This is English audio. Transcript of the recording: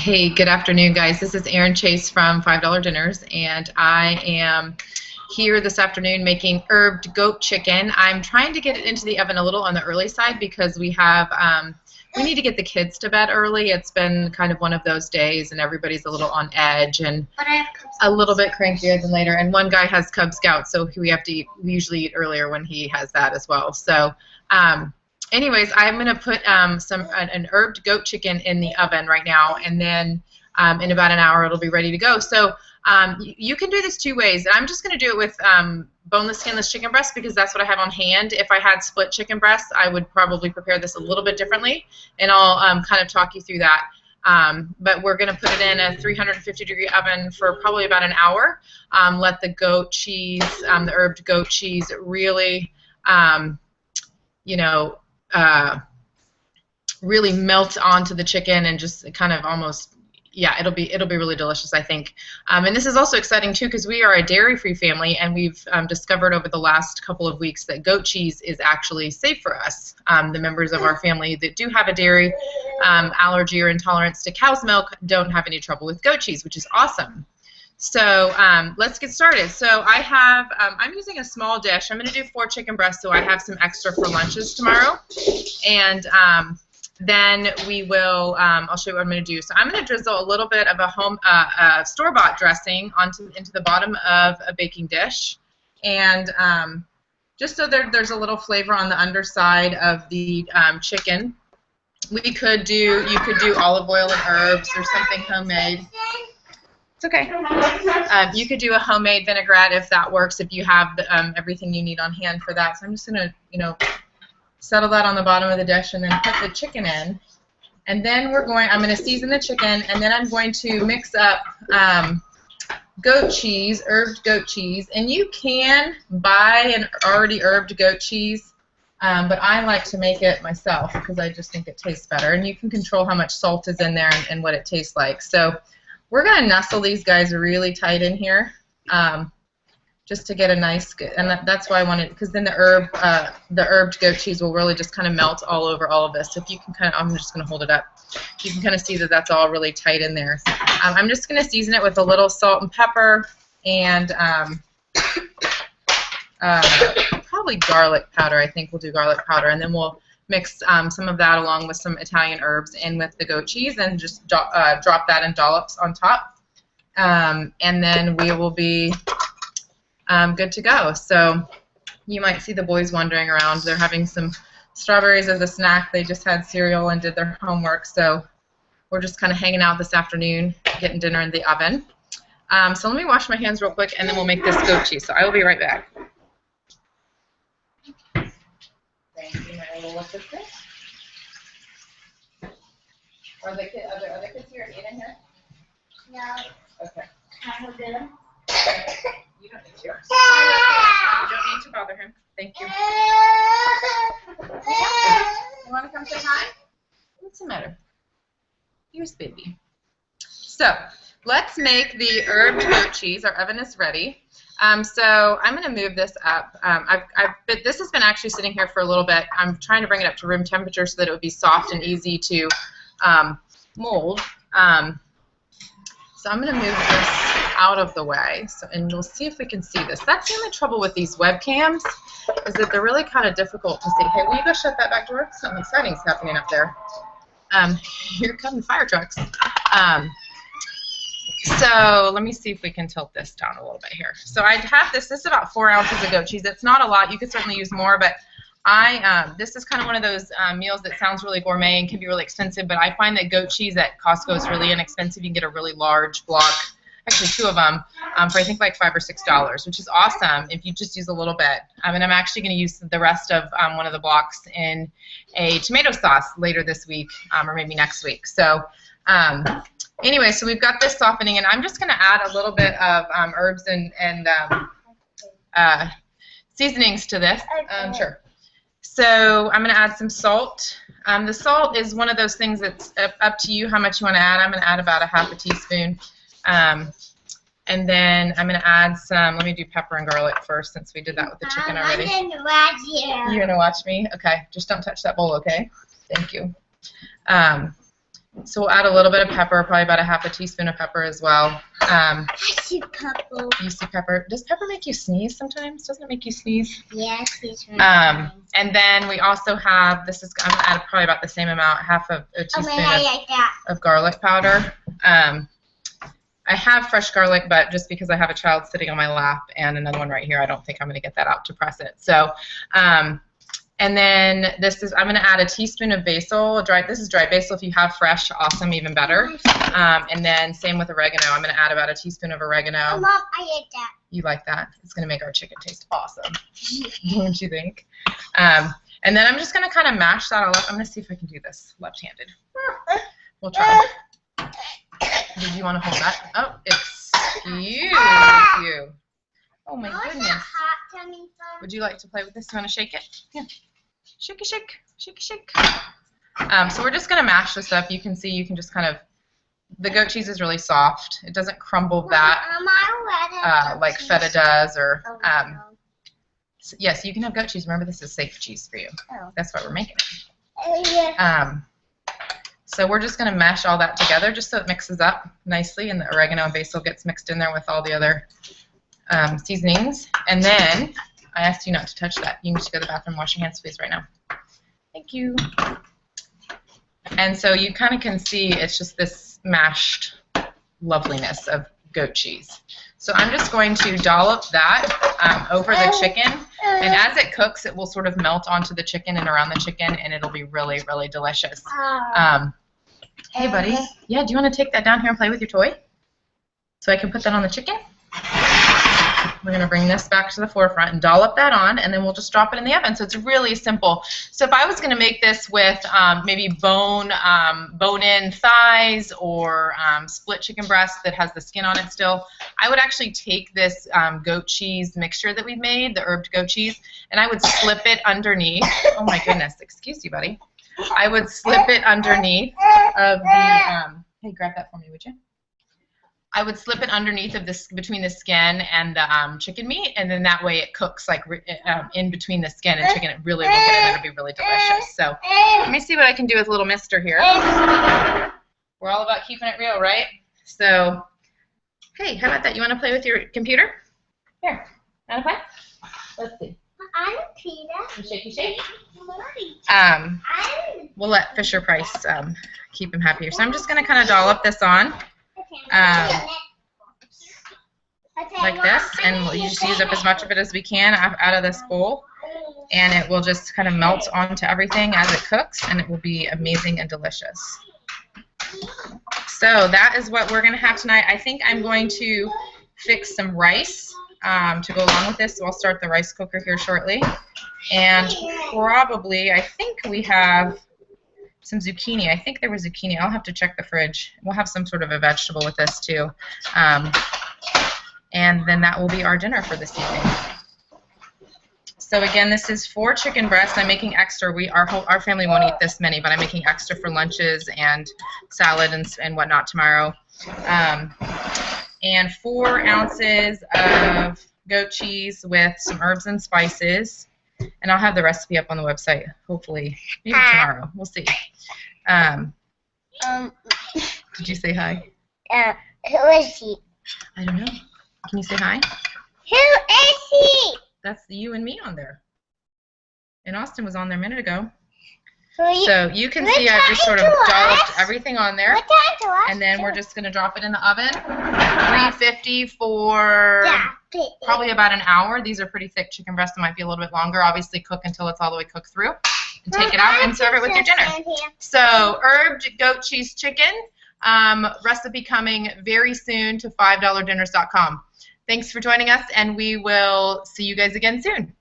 Hey, good afternoon, guys. This is Erin Chase from $5 Dinners, and I am here this afternoon making herbed goat chicken. I'm trying to get it into the oven a little on the early side because we need to get the kids to bed early. It's been kind of one of those days, and everybody's a little on edge and a little bit crankier than later. And one guy has Cub Scouts, so we usually eat earlier when he has that as well. So, anyways, I'm going to put an herbed goat chicken in the oven right now, and then in about an hour it'll be ready to go. So you can do this two ways. I'm just going to do it with boneless, skinless chicken breast because that's what I have on hand. If I had split chicken breasts, I would probably prepare this a little bit differently, and I'll kind of talk you through that. But we're going to put it in a 350-degree oven for probably about an hour. Let the goat cheese, the herbed goat cheese, really, really melt onto the chicken and just kind of almost, yeah, it'll be really delicious, I think. And this is also exciting too because we are a dairy-free family, and we've discovered over the last couple of weeks that goat cheese is actually safe for us. The members of our family that do have a dairy allergy or intolerance to cow's milk don't have any trouble with goat cheese, which is awesome. So let's get started. So I have, I'm using a small dish. I'm going to do 4 chicken breasts, so I have some extra for lunches tomorrow. And then we will, I'll show you what I'm going to do. So I'm going to drizzle a little bit of a store-bought dressing into the bottom of a baking dish. And just so there's a little flavor on the underside of the chicken. You could do olive oil and herbs or something homemade. It's okay. You could do a homemade vinaigrette if that works, if you have everything you need on hand for that. So I'm just going to, settle that on the bottom of the dish and then put the chicken in. And then I'm going to season the chicken, and then I'm going to mix up goat cheese, herbed goat cheese. And you can buy an already herbed goat cheese, but I like to make it myself because I just think it tastes better. And you can control how much salt is in there and what it tastes like. So we're going to nestle these guys really tight in here just to get a nice, and that's why I wanted, because then the herbed goat cheese will really just kind of melt all over all of this. If you can kind of, I'm just going to hold it up. You can kind of see that that's all really tight in there. I'm just going to season it with a little salt and pepper and probably garlic powder. I think we'll do garlic powder, and then we'll mix some of that along with some Italian herbs in with the goat cheese and just drop that in dollops on top. And then we will be good to go. So you might see the boys wandering around. They're having some strawberries as a snack. They just had cereal and did their homework. So we're just kind of hanging out this afternoon, getting dinner in the oven. So let me wash my hands real quick, and then we'll make this goat cheese. So I will be right back. Thank you, my little assistant. Are there other kids here eating here? No. Okay. Can I hold him? You don't need to. You don't need to bother him. Thank you. You want to come say hi? What's the matter? Here's baby. So let's make the herbed goat cheese. Our oven is ready. So I'm going to move this up. This has been actually sitting here for a little bit. I'm trying to bring it up to room temperature so that it would be soft and easy to mold. So I'm going to move this out of the way, and we'll see if we can see this. That's the only trouble with these webcams, is that they're really kind of difficult to see. Hey, will you go shut that back door? Something exciting is happening up there. Here come the fire trucks. So let me see if we can tilt this down a little bit here. So I have this is about 4 ounces of goat cheese. It's not a lot. You could certainly use more, but this is kind of one of those meals that sounds really gourmet and can be really expensive, but I find that goat cheese at Costco is really inexpensive. You can get a really large block, actually 2 of them, for I think like $5 or $6, which is awesome if you just use a little bit. And I'm actually going to use the rest of one of the blocks in a tomato sauce later this week, or maybe next week. So anyway, so we've got this softening, and I'm just going to add a little bit of herbs and seasonings to this. Sure. So I'm going to add some salt. The salt is one of those things that's up to you how much you want to add. I'm going to add about a half a teaspoon. And then I'm going to add some, let me do pepper and garlic first since we did that with the chicken already. I'm going to watch you. You're going to watch me? Okay. Just don't touch that bowl, okay? Thank you. So we'll add a little bit of pepper, probably about a half a teaspoon of pepper as well. I see pepper. You see pepper. Does pepper make you sneeze sometimes? Doesn't it make you sneeze? Yes, it's right. And then we also have, I'm going to add probably about the same amount, half of a teaspoon of garlic powder. I have fresh garlic, but just because I have a child sitting on my lap and another one right here, I don't think I'm going to get that out to press it. So, and then I'm going to add a teaspoon of basil. This is dry basil. If you have fresh, awesome, even better. And then same with oregano. I'm going to add about a teaspoon of oregano. Oh, Mom, I ate that. You like that? It's going to make our chicken taste awesome. Don't you think? And then I'm just going to kind of mash that all up. I'm going to see if I can do this left-handed. We'll try. Did you want to hold that? Oh, excuse you. Oh, my goodness. Would you like to play with this? You want to shake it? Yeah. Shake it, shake. Shake it, shake. So we're just going to mash this up. You can see you can just kind of, the goat cheese is really soft. It doesn't crumble that like feta does. Or so yes, you can have goat cheese. Remember, this is safe cheese for you. That's why we're making it. So we're just going to mash all that together just so it mixes up nicely and the oregano and basil gets mixed in there with all the other seasonings. And then I asked you not to touch that. You need to go to the bathroom and wash your hands, please, right now. Thank you. And so you kind of can see it's just this mashed loveliness of goat cheese. So I'm just going to dollop that over the chicken. And as it cooks, it will sort of melt onto the chicken and around the chicken, and it'll be really, really delicious. Hey, buddy. Yeah, do you want to take that down here and play with your toy? So I can put that on the chicken? We're going to bring this back to the forefront and dollop that on, and then we'll just drop it in the oven. So it's really simple. So if I was going to make this with maybe bone-in thighs or split chicken breast that has the skin on it still, I would actually take this goat cheese mixture that we've made, the herbed goat cheese, and I would slip it underneath. Oh, my goodness. Excuse you, buddy. I would slip it underneath of the hey, grab that for me, would you? I would slip it underneath of this, between the skin and the chicken meat, and then that way it cooks like in between the skin and chicken. It really will get in. It'll be really delicious. So let me see what I can do with little mister here. We're all about keeping it real, right? So, hey, how about that? You want to play with your computer? Here, want to play? Let's see. I'm Peter. Shaky shake. We'll let Fisher Price keep him happy here. So I'm just going to kind of dollop this on. Like this, and we'll just use up as much of it as we can out of this bowl, and it will just kind of melt onto everything as it cooks, and it will be amazing and delicious. So that is what we're going to have tonight. I think I'm going to fix some rice to go along with this, so I'll start the rice cooker here shortly, and probably, I think we have some zucchini. I think there was zucchini. I'll have to check the fridge. We'll have some sort of a vegetable with this too. And then that will be our dinner for this evening. So again, this is 4 chicken breasts. I'm making extra. Our family won't eat this many, but I'm making extra for lunches and salad and whatnot tomorrow. And 4 ounces of goat cheese with some herbs and spices. And I'll have the recipe up on the website, hopefully, maybe tomorrow. We'll see. Did you say hi? Who is he? I don't know. Can you say hi? Who is he? That's you and me on there. And Austin was on there a minute ago. So So you can see I've just sort of dolloped everything on there. And then we're just going to drop it in the oven. 350 for probably about an hour. These are pretty thick chicken breasts. It might be a little bit longer. Obviously, cook until it's all the way cooked through. And take it out and serve it with your dinner. So herbed goat cheese chicken. Recipe coming very soon to $5dinners.com. Thanks for joining us, and we will see you guys again soon.